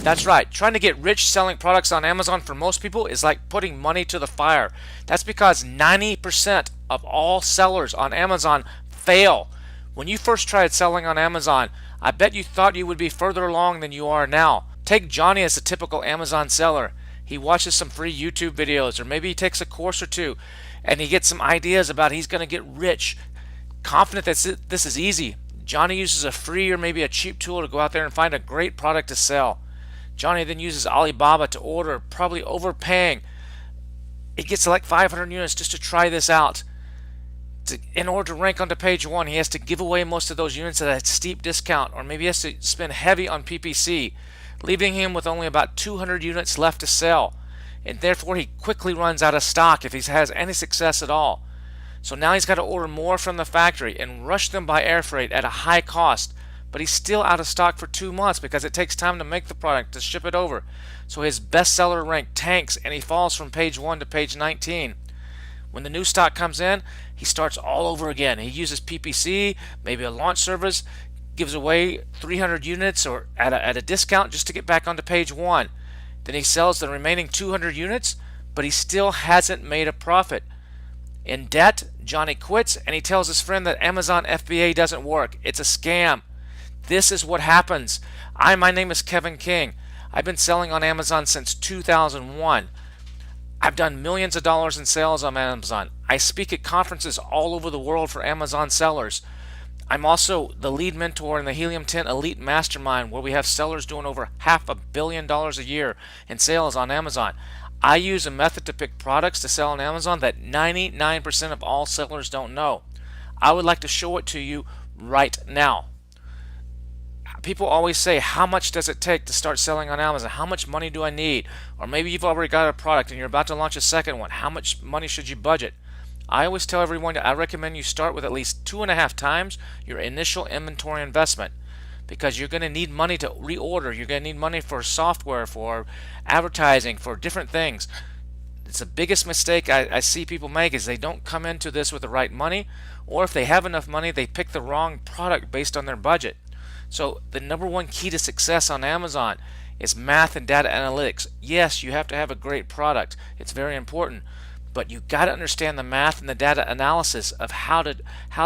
That's right. Trying to get rich selling products on Amazon for most people is like putting money to the fire. That's because 90% of all sellers on Amazon fail. When you first tried selling on Amazon, I bet you thought you would be further along than you are now. Take Johnny as a typical Amazon seller. He watches some free YouTube videos, or maybe he takes a course or two, and he gets some ideas about he's going to get rich, confident that this is easy. Johnny uses a free or maybe a cheap tool to go out there and find a great product to sell. Johnny then uses Alibaba to order, probably overpaying. It gets like 500 units just to try this out. In order to rank onto page one, he has to give away most of those units at a steep discount, or maybe he has to spend heavy on PPC, leaving him with only about 200 units left to sell. And therefore, he quickly runs out of stock if he has any success at all. So now he's got to order more from the factory and rush them by air freight at a high cost. But he's still out of stock for 2 months because it takes time to make the product, to ship it over. So his bestseller rank tanks and he falls from page 1 to page 19. When the new stock comes in, he starts all over again. He uses PPC, maybe a launch service, gives away 300 units or at a discount just to get back onto page 1. Then he sells the remaining 200 units, but he still hasn't made a profit. In debt, Johnny quits and he tells his friend that Amazon FBA doesn't work. It's a scam. This is what happens. My name is Kevin King. I've been selling on Amazon since 2001. I've done millions of dollars in sales on Amazon. I speak at conferences all over the world for Amazon sellers. I'm also the lead mentor in the Helium 10 Elite Mastermind, where we have sellers doing over $500 million a year in sales on Amazon. I use a method to pick products to sell on Amazon that 99% of all sellers don't know. I would like to show it to you right now. People always say, how much does it take to start selling on Amazon? How much money do I need? Or maybe you've already got a product and you're about to launch a second one. How much money should you budget? I always tell everyone that I recommend you start with at least 2.5 times your initial inventory investment, because you're going to need money to reorder. You're going to need money for software, for advertising, for different things. It's the biggest mistake I see people make is they don't come into this with the right money, or if they have enough money, they pick the wrong product based on their budget. So the number one key to success on Amazon is math and data analytics. Yes, you have to have a great product. It's very important. But you got to understand the math and the data analysis of how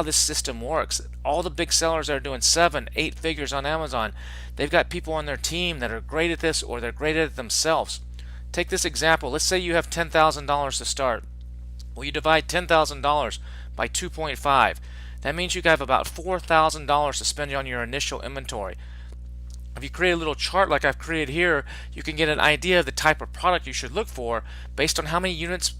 this system works. All the big sellers that are doing 7, 8 figures on Amazon, they've got people on their team that are great at this, or they're great at it themselves. Take this example. Let's say you have $10,000 to start. Well, you divide $10,000 by 2.5. That means you have about $4,000 to spend on your initial inventory. If you create a little chart like I've created here, you can get an idea of the type of product you should look for based on how many units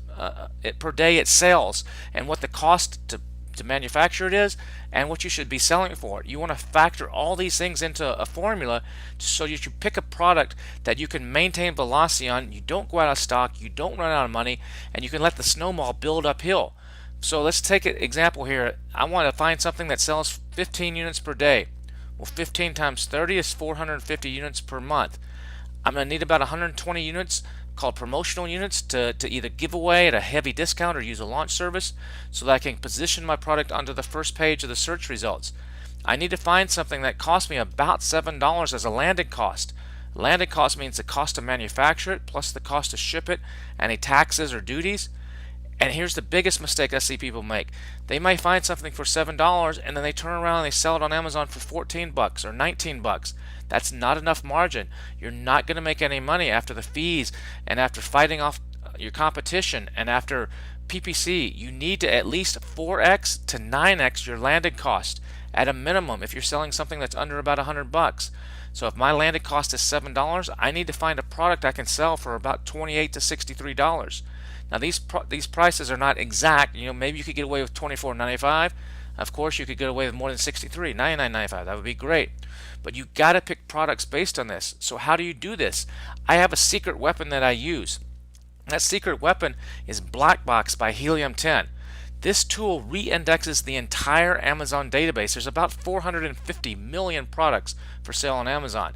per day it sells, and what the cost to manufacture it is, and what you should be selling for it. You want to factor all these things into a formula so that you pick a product that you can maintain velocity on, you don't go out of stock, you don't run out of money, and you can let the snowball build uphill. So let's take an example here. I want to find something that sells 15 units per day. Well, 15 times 30 is 450 units per month. I'm going to need about 120 units called promotional units to either give away at a heavy discount or use a launch service so that I can position my product onto the first page of the search results. I need to find something that costs me about $7 as a landing cost. Landing cost means the cost to manufacture it plus the cost to ship it, any taxes or duties. And here's the biggest mistake I see people make. They might find something for $7 and then they turn around and they sell it on Amazon for 14 bucks or 19 bucks. That's not enough margin. You're not going to make any money after the fees and after fighting off your competition and after PPC. You need to at least 4x to 9x your landed cost at a minimum if you're selling something that's under about 100 bucks. So if my landed cost is $7, I need to find a product I can sell for about $28 to $63. Now these prices are not exact. Maybe you could get away with $24.95. Of course, you could get away with more than $63, $99.95. That would be great. But you got to pick products based on this. So how do you do this? I have a secret weapon that I use. That secret weapon is Black Box by Helium 10. This tool re-indexes the entire Amazon database. There's about 450 million products for sale on Amazon.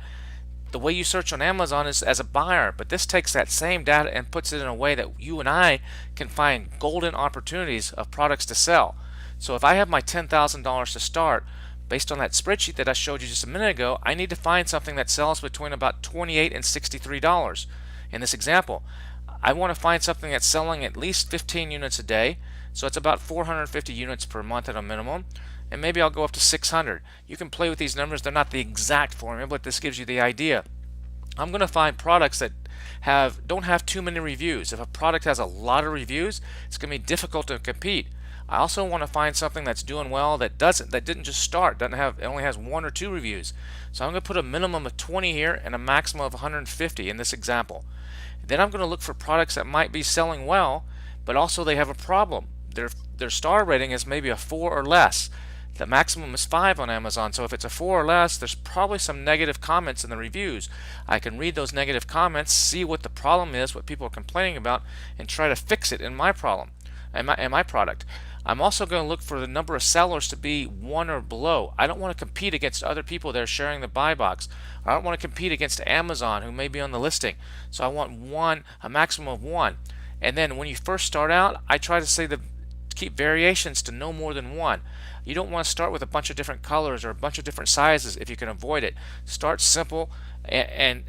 The way you search on Amazon is as a buyer, but this takes that same data and puts it in a way that you and I can find golden opportunities of products to sell. So if I have my $10,000 to start, based on that spreadsheet that I showed you just a minute ago, I need to find something that sells between about $28 and $63 in this example. I want to find something that's selling at least 15 units a day, so it's about 450 units per month at a minimum, and maybe I'll go up to 600. You can play with these numbers. They're not the exact formula, but this gives you the idea. I'm going to find products that don't have too many reviews. If a product has a lot of reviews, it's going to be difficult to compete. I also want to find something that's doing well that didn't just start, it only has 1 or 2 reviews. So I'm going to put a minimum of 20 here and a maximum of 150 in this example. Then I'm going to look for products that might be selling well, but also they have a problem. Their star rating is maybe a 4 or less. The maximum is 5 on Amazon, so if it's a 4 or less, there's probably some negative comments in the reviews. I can read those negative comments, see what the problem is, what people are complaining about, and try to fix it in my problem, in my product. I'm also going to look for the number of sellers to be 1 or below. I don't want to compete against other people that are sharing the buy box. I don't want to compete against Amazon, who may be on the listing. So I want a maximum of 1. And then when you first start out, I try to keep variations to no more than 1. You don't want to start with a bunch of different colors or a bunch of different sizes if you can avoid it. Start simple and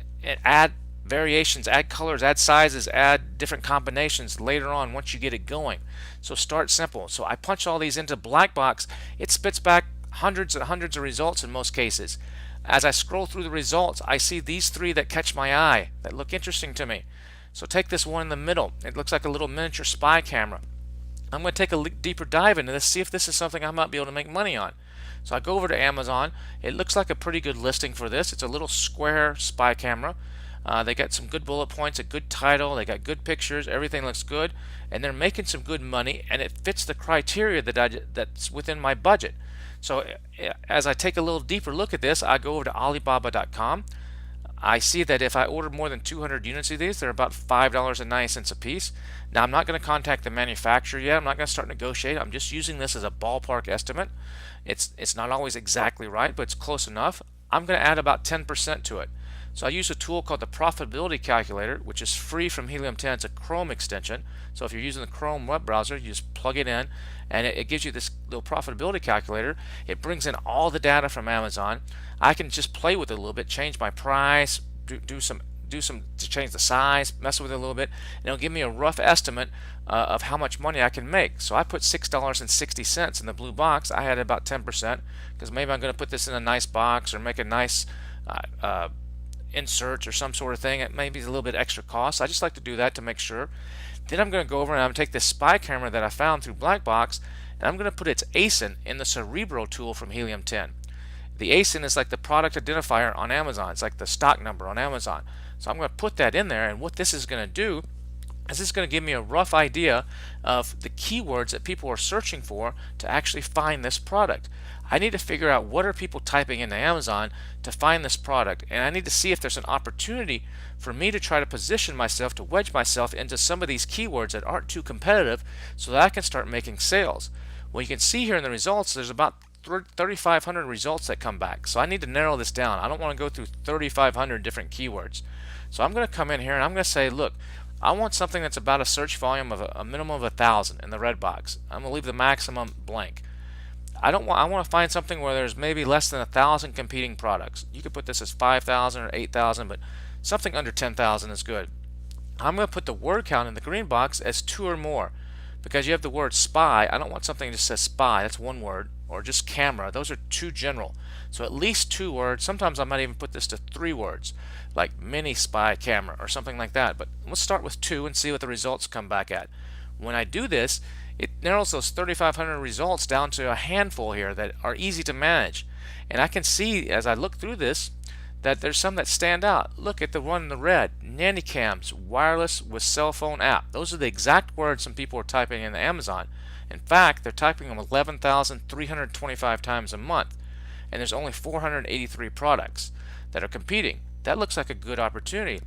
add variations, add colors, add sizes, add different combinations later on once you get it going. So start simple. So I punch all these into black box. It spits back hundreds and hundreds of results in most cases. As I scroll through the results, I see these 3 that catch my eye, that look interesting to me. So take this one in the middle. It looks like a little miniature spy camera. I'm going to take a deeper dive into this, see if this is something I might be able to make money on. So I go over to Amazon. It looks like a pretty good listing for this. It's a little square spy camera. They got some good bullet points, a good title, they got good pictures, everything looks good, and they're making some good money, and it fits the criteria that's within my budget. So as I take a little deeper look at this, I go over to Alibaba.com. I see that if I order more than 200 units of these, they're about $5.90 a piece. Now I'm not going to contact the manufacturer yet. I'm not going to start negotiating. I'm just using this as a ballpark estimate. It's not always exactly right, but it's close enough. I'm going to add about 10% to it. So I use a tool called the Profitability Calculator, which is free from Helium 10. It's a Chrome extension. So if you're using the Chrome web browser, you just plug it in, and it gives you this little profitability calculator. It brings in all the data from Amazon. I can just play with it a little bit, change my price, do some to change the size, mess with it a little bit, and it'll give me a rough estimate of how much money I can make. So I put $6.60 in the blue box. I had about 10% because maybe I'm going to put this in a nice box or make a nice inserts or some sort of thing. It may be a little bit extra cost. I just like to do that to make sure. Then I'm going to go over and I'm going to take this spy camera that I found through Blackbox, and I'm going to put its ASIN in the Cerebro tool from Helium 10. The ASIN is like the product identifier on Amazon. It's like the stock number on Amazon. So I'm going to put that in there, and what this is going to do is this is going to give me a rough idea of the keywords that people are searching for to actually find this product. I need to figure out what are people typing into Amazon to find this product, and I need to see if there's an opportunity for me to try to position myself, to wedge myself into some of these keywords that aren't too competitive so that I can start making sales. Well, you can see here in the results there's about 3,500 results that come back. So I need to narrow this down. I don't want to go through 3,500 different keywords. So I'm going to come in here and I'm going to say, look, I want something that's about a search volume of a minimum of 1,000 in the red box. I'm going to leave the maximum blank. I want to find something where there's maybe less than 1,000 competing products. You could put this as 5,000 or 8,000, but something under 10,000 is good. I'm going to put the word count in the green box as 2 or more. Because you have the word spy, I don't want something that just says spy, that's one word, or just camera. Those are too general. So at least 2 words. Sometimes I might even put this to 3 words, like mini spy camera or something like that. But let's start with 2 and see what the results come back at. When I do this, it narrows those 3,500 results down to a handful here that are easy to manage. And I can see as I look through this that there's some that stand out. Look at the one in the red, nanny cams, wireless with cell phone app. Those are the exact words some people are typing in Amazon. In fact, they're typing them 11,325 times a month, and there's only 483 products that are competing. That looks like a good opportunity.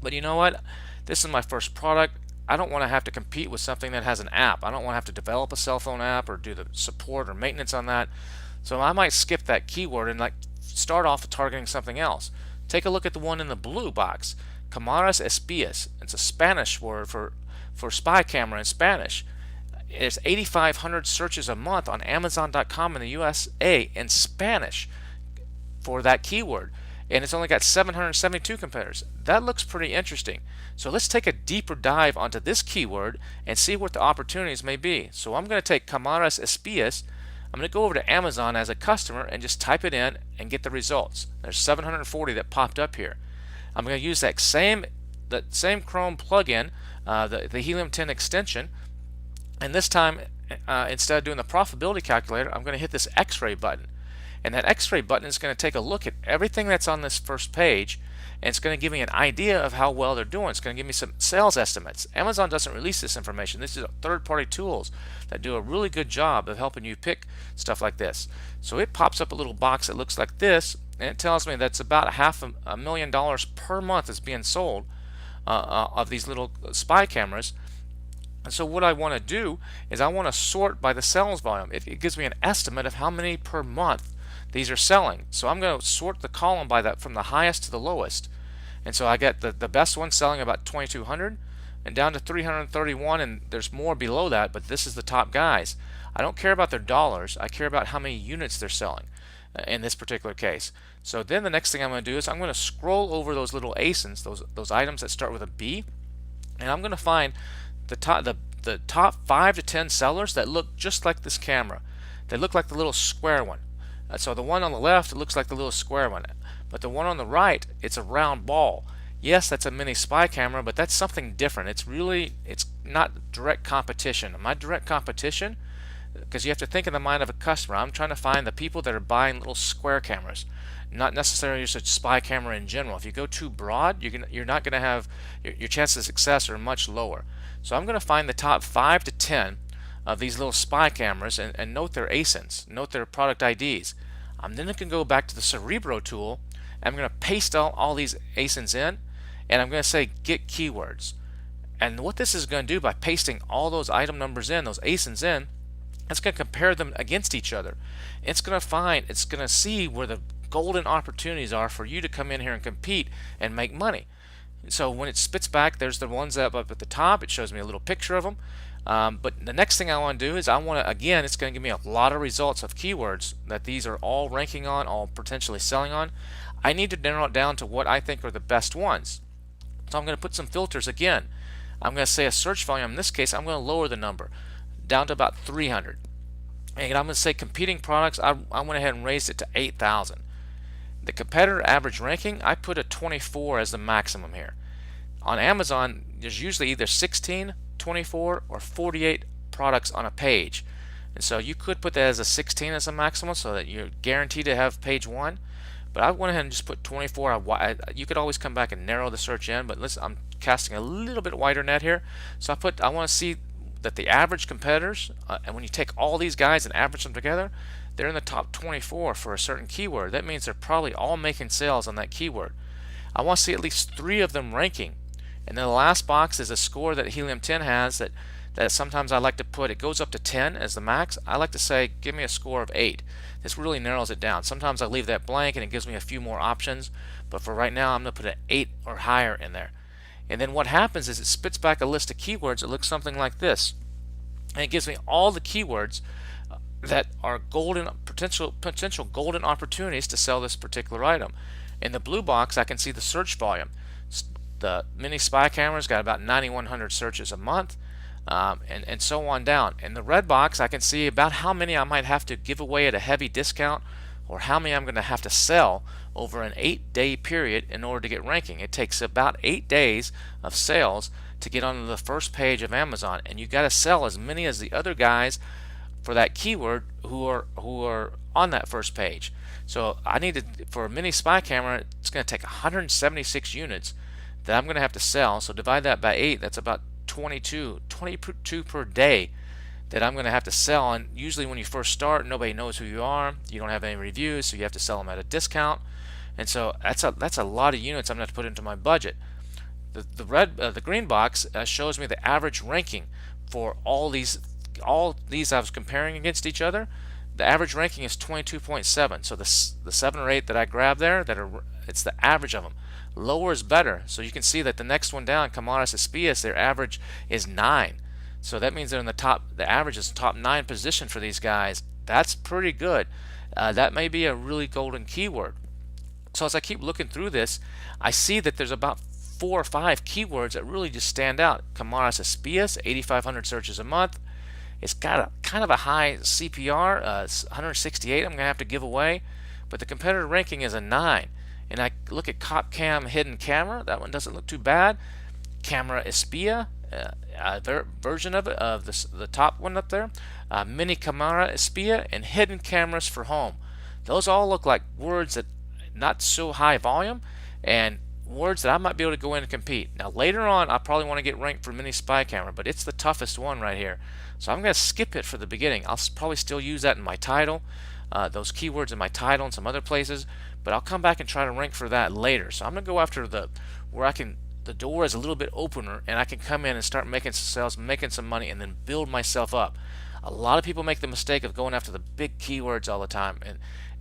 But you know what? This is my first product. I don't want to have to compete with something that has an app. I don't want to have to develop a cell phone app or do the support or maintenance on that. So I might skip that keyword and start off targeting something else. Take a look at the one in the blue box, Cámaras Espías. It's a Spanish word for spy camera in Spanish. There's 8,500 searches a month on Amazon.com in the USA in Spanish for that keyword, and it's only got 772 competitors. That looks pretty interesting. So let's take a deeper dive onto this keyword and see what the opportunities may be. So I'm going to take Camaras Espías. I'm going to go over to Amazon as a customer and just type it in and get the results. There's 740 that popped up here. I'm going to use that same Chrome plugin, the Helium 10 extension, and this time instead of doing the profitability calculator, I'm going to hit this X-ray button. And that X-ray button is going to take a look at everything that's on this first page, and it's going to give me an idea of how well they're doing. It's going to give me some sales estimates. Amazon doesn't release this information. This is third-party tools that do a really good job of helping you pick stuff like this. So it pops up a little box that looks like this, and it tells me that's about $500,000 per month is being sold of these little spy cameras. And so what I want to do is I want to sort by the sales volume. It gives me an estimate of how many per month these are selling. So I'm going to sort the column by that from the highest to the lowest. And so I get the best one selling about 2,200 and down to 331, and there's more below that, but this is the top guys. I don't care about their dollars. I care about how many units they're selling in this particular case. So then the next thing I'm going to do is I'm going to scroll over those little ASINs, those items that start with a B, and I'm going to find the top 5 to 10 sellers that look just like this camera. They look like the little square one. So the one on the left, it looks like the little square one, but the one on the right, it's a round ball. Yes, that's a mini spy camera, but that's something different. It's not direct competition. My direct competition, because you have to think in the mind of a customer, I'm trying to find the people that are buying little square cameras, not necessarily just a spy camera in general. If you go too broad, you're not going to have your chances of success are much lower. So I'm going to find the top 5 to 10 of these little spy cameras and note their ASINs, note their product IDs. I'm then going to go back to the Cerebro tool, and I'm going to paste all these ASINs in, and I'm going to say get keywords. And what this is going to do by pasting all those item numbers in, those ASINs in, it's going to compare them against each other. It's going to see where the golden opportunities are for you to come in here and compete and make money. So when it spits back, there's the ones up at the top. It shows me a little picture of them. But the next thing I want to do is again, it's going to give me a lot of results of keywords that these are all ranking on, all potentially selling on. I need to narrow it down to what I think are the best ones. So I'm going to put some filters again. I'm going to say a search volume. In this case, I'm going to lower the number down to about 300. And I'm going to say competing products. I went ahead and raised it to 8,000. The competitor average ranking, I put a 24 as the maximum here. On Amazon, there's usually either 16, 24, or 48 products on a page. And so you could put that as a 16 as a maximum so that you're guaranteed to have page 1. But I went ahead and just put 24. You could always come back and narrow the search in, but listen, I'm casting a little bit wider net here. So I want to see that the average competitors, and when you take all these guys and average them together, they're in the top 24 for a certain keyword. That means they're probably all making sales on that keyword. I want to see at least 3 of them ranking. And then the last box is a score that Helium 10 has that sometimes I like to put. It goes up to 10 as the max. I like to say give me a score of 8. This really narrows it down. Sometimes I leave that blank and it gives me a few more options, but for right now I'm going to put an 8 or higher in there. And then what happens is it spits back a list of keywords that looks something like this. And it gives me all the keywords that are potential golden opportunities to sell this particular item. In the blue box, I can see the search volume. The mini spy camera's got about 9,100 searches a month, and so on down. In the red box, I can see about how many I might have to give away at a heavy discount, or how many I'm going to have to sell over an 8-day period in order to get ranking. It takes about 8 days of sales to get onto the first page of Amazon, and you got to sell as many as the other guys for that keyword who are on that first page. So for a mini spy camera, it's going to take 176 units that I'm going to have to sell. So divide that by 8, that's about 22 per day that I'm going to have to sell. And usually when you first start, nobody knows who you are. You don't have any reviews, so you have to sell them at a discount. And so that's a lot of units I'm going to have to put into my budget. The green box shows me the average ranking for all these I was comparing against each other. The average ranking is 22.7. So the 7 or 8 that I grabbed there, it's the average of them. Lower is better. So you can see that the next one down, Camaras Espías, their average is 9. So that means they're in the top, the average is top 9 position for these guys. That's pretty good. That may be a really golden keyword. So as I keep looking through this, I see that there's about 4 or 5 keywords that really just stand out. Camaras Espias, 8,500 searches a month. It's got a kind of a high CPR, 168 I'm going to have to give away, but the competitor ranking is a 9. And I look at Cop Cam Hidden Camera, that one doesn't look too bad. Camera Espia, version of it, of the top one up there. Mini Camera Espia, and Hidden Cameras for Home. Those all look like words that not so high volume and words that I might be able to go in and compete. Now later on I probably want to get ranked for Mini Spy Camera, but it's the toughest one right here. So I'm going to skip it for the beginning. I'll probably still use that in my title, those keywords in my title and some other places, but I'll come back and try to rank for that later. So I'm going to go after where I can, the door is a little bit opener and I can come in and start making some sales, making some money, and then build myself up. A lot of people make the mistake of going after the big keywords all the time,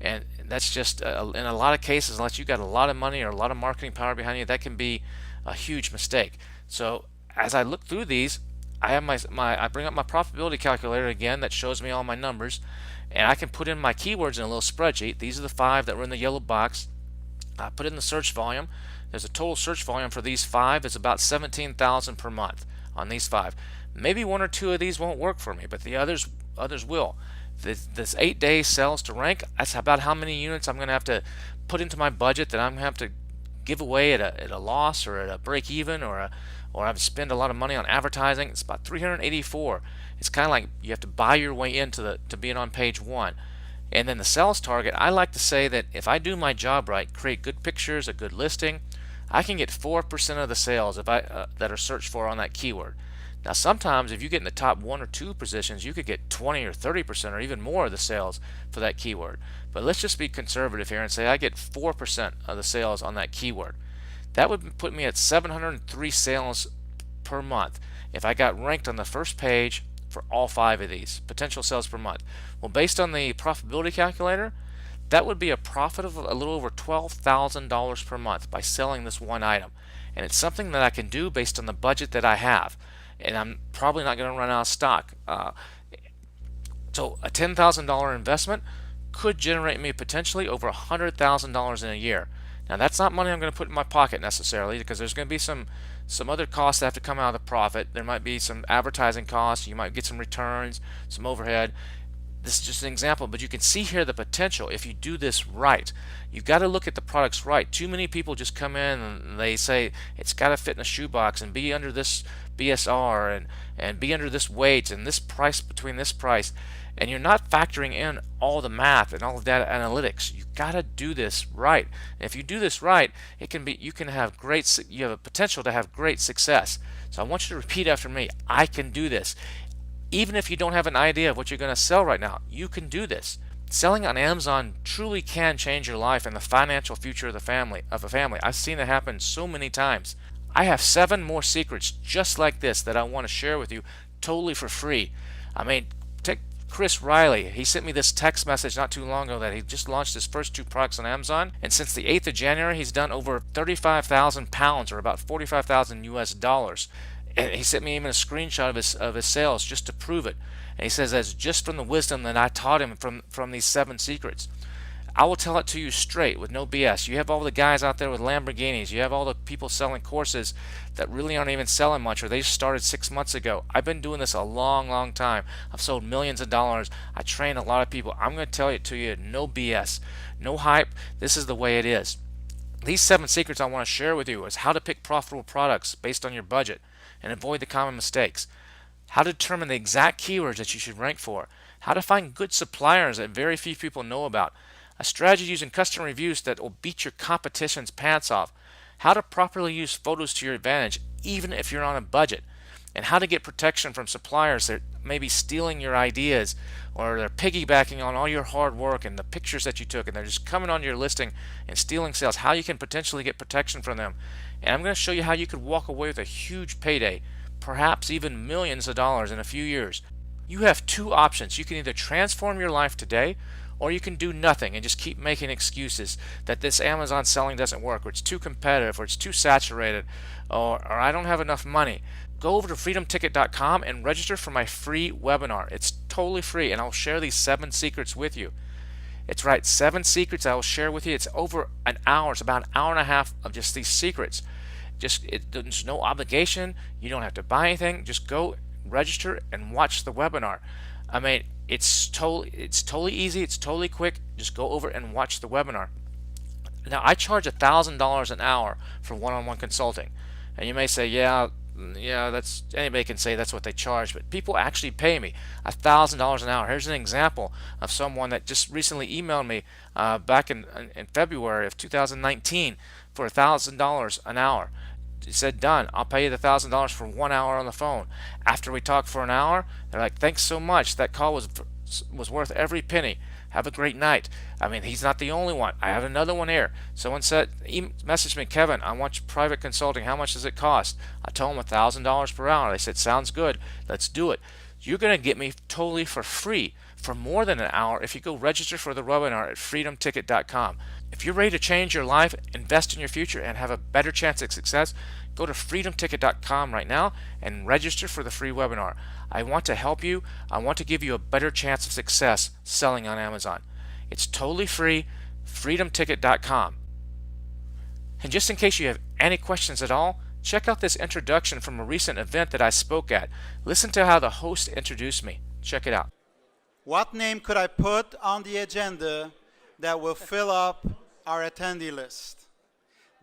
and that's just in a lot of cases, unless you got a lot of money or a lot of marketing power behind you, that can be a huge mistake. So as I look through these, I have I bring up my profitability calculator again that shows me all my numbers, and I can put in my keywords in a little spreadsheet. These are the 5 that were in the yellow box. I put in the search volume. There's a total search volume for these 5 is about 17,000 per month on these 5. Maybe 1 or 2 of these won't work for me, but the others will. This 8-day sales to rank, that's about how many units I'm going to have to put into my budget that I'm going to have to give away at a loss or at a break even, or I have to spend a lot of money on advertising. It's about 384. It's kind of like you have to buy your way into to being on page 1. And then the sales target, I like to say that if I do my job right, create good pictures, a good listing, I can get 4% of the sales if that are searched for on that keyword. Now sometimes if you get in the top 1 or 2 positions, you could get 20 or 30% or even more of the sales for that keyword. But let's just be conservative here and say I get 4% of the sales on that keyword. That would put me at 703 sales per month if I got ranked on the first page for all 5 of these potential sales per month. Well, based on the profitability calculator, that would be a profit of a little over $12,000 per month by selling this one item. And it's something that I can do based on the budget that I have. And I'm probably not going to run out of stock. So a $10,000 investment could generate me potentially over $100,000 in a year. Now that's not money I'm going to put in my pocket necessarily, because there's going to be some other costs that have to come out of the profit. There might be some advertising costs. You might get some returns, some overhead. This is just an example, but you can see here the potential if you do this right. You've got to look at the products right. Too many people just come in and they say it's got to fit in a shoebox and be under this BSR and be under this weight and this price between this price, and you're not factoring in all the math and all the data analytics. You've got to do this right. And if you do this right, it can be, you have a potential to have great success. So I want you to repeat after me. I can do this. Even if you don't have an idea of what you're going to sell right now, you can do this. Selling on Amazon truly can change your life and the financial future of a family. I've seen it happen so many times. I have 7 more secrets just like this that I want to share with you totally for free. I mean, take Chris Riley. He sent me this text message not too long ago that he just launched his first 2 products on Amazon, and since the 8th of January he's done over 35,000 pounds, or about 45,000 US dollars. And he sent me even a screenshot of his sales just to prove it. And he says that's just from the wisdom that I taught him from these 7 secrets. I will tell it to you straight with no BS. You have all the guys out there with Lamborghinis. You have all the people selling courses that really aren't even selling much, or they started 6 months ago. I've been doing this a long time. I've sold millions of dollars. I train a lot of people. I'm going to tell it to you, no BS, no hype. This is the way it is. These 7 secrets I want to share with you is how to pick profitable products based on your budget and avoid the common mistakes, how to determine the exact keywords that you should rank for, how to find good suppliers that very few people know about, a strategy using custom reviews that will beat your competition's pants off, how to properly use photos to your advantage even if you're on a budget, and how to get protection from suppliers that may be stealing your ideas, or they're piggybacking on all your hard work and the pictures that you took, and they're just coming onto your listing and stealing sales, how you can potentially get protection from them. And I'm going to show you how you could walk away with a huge payday, perhaps even millions of dollars in a few years. You have 2 options. You can either transform your life today, or you can do nothing and just keep making excuses that this Amazon selling doesn't work, or it's too competitive, or it's too saturated, or I don't have enough money. Go over to freedomticket.com and register for my free webinar. It's totally free, and I'll share these 7 secrets with you. It's right, 7 secrets I will share with you. It's over an hour. It's about an hour and a half of just these secrets. There's no obligation. You don't have to buy anything. Just go register and watch the webinar. I mean, it's totally easy. It's totally quick. Just go over and watch the webinar. Now, I charge $1,000 an hour for one-on-one consulting, and you may say, yeah, that's anybody can say that's what they charge, but people actually pay me $1,000 an hour. Here's an example of someone that just recently emailed me back in February of 2019 for $1,000 an hour. He said, done, I'll pay you the $1,000 for 1 hour on the phone. After we talked for an hour, they're like, thanks so much, that call was worth every penny. Have a great night. I mean, he's not the only one. I have another one here. Someone said, messaged me, Kevin, I want private consulting. How much does it cost? I told them $1,000 per hour. They said, sounds good. Let's do it. You're going to get me totally for free for more than an hour if you go register for the webinar at freedomticket.com. If you're ready to change your life, invest in your future, and have a better chance at success, go to freedomticket.com right now and register for the free webinar. I want to help you. I want to give you a better chance of success selling on Amazon. It's totally free, freedomticket.com. And just in case you have any questions at all, check out this introduction from a recent event that I spoke at. Listen to how the host introduced me. Check it out. What name could I put on the agenda that will fill up our attendee list?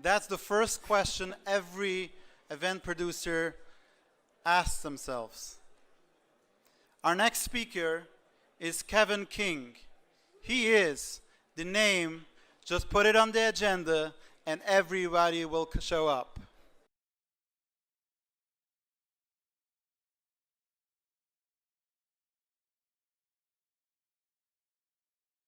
That's the first question every event producer asks themselves. Our next speaker is Kevin King. He is the name. Just put it on the agenda and everybody will show up.